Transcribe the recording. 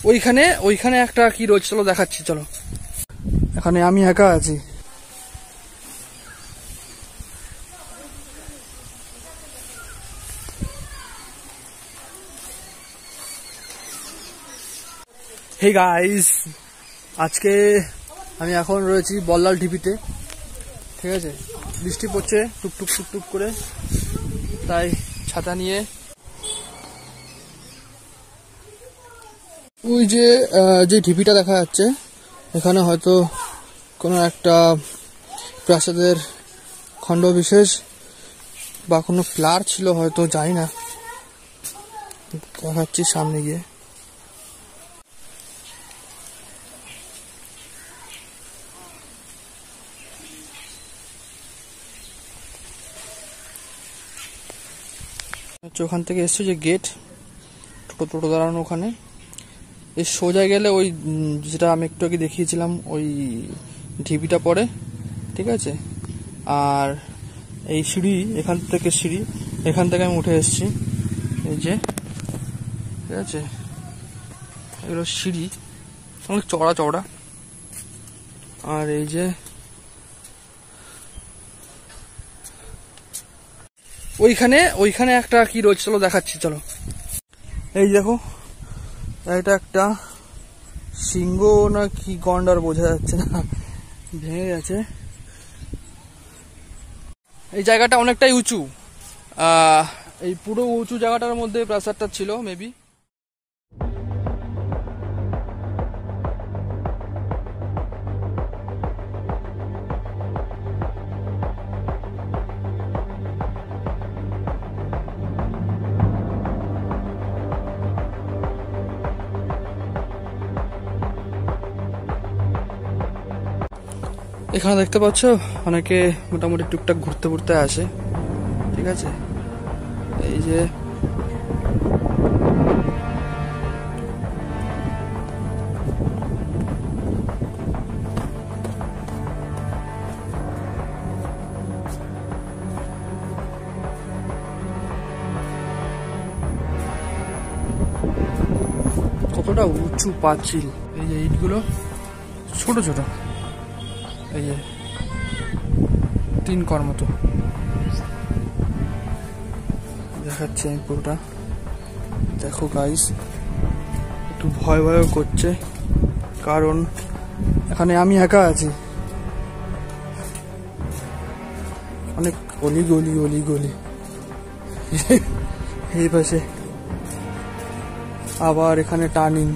ওইখানে ওইখানে একটা কি রোজ, চলো দেখাচ্ছি, চলো। এখানে আমি একা আছি। হে গাইস, আজকে আমি এখন রয়েছি বল্লাল ঢিপিতে, ঠিক আছে। বৃষ্টি পড়ছে টুকটুক টুকটুক করে, তাই ছাতা নিয়ে। ওই যে ঢিপিটা দেখা যাচ্ছে, এখানে হয়তো কোনো একটা প্রাসাদের খণ্ড বিশেষ বা কোনো ফ্লার ছিল হয়তো, জানি না, দেখাচ্ছি সামনে গিয়ে। ওখান থেকে এসছে যে গেট, টোটো দাঁড়ানো ওখানে। এই সোজা গেলে ওই যেটা আমি একটু আগে দেখিয়েছিলাম ওই ঢিপিটা পড়ে, ঠিক আছে। আর এই সিঁড়ি, এখান থেকে সিঁড়ি, এখান থেকে আমি উঠে এসেছি, এই যে, ঠিক আছে। এগুলো সিঁড়ি অনেক চওড়া চওড়া। আর এই যে ওইখানে একটা কি রোজ, চলো দেখাচ্ছি, চলো। এই দেখো, এটা একটা সিংহ না কি গন্ডার বোঝা যাচ্ছে না, ভেঙে গেছে। এই জায়গাটা অনেকটাই উঁচু, এই পুরো উঁচু জায়গাটার মধ্যে প্রাসাদটা ছিল মেবি। এখানে দেখতে পাচ্ছ অনেকে মোটামুটি টুকটাক ঘুরতে ঘুরতে আসে, ঠিক আছে। এই যে কতটা উঁচু পাঁচিল, এই যে ইটগুলো ছোট ছোট, এই যে 3 কর মতো দেখাচ্ছে। আমি পুরোটা দেখো গাইস, একটু ভয় ভয় করছে কারণ এখানে আমি একা আছি। অনেক অলি গলি এই পাশে, আবার এখানে টার্নিং।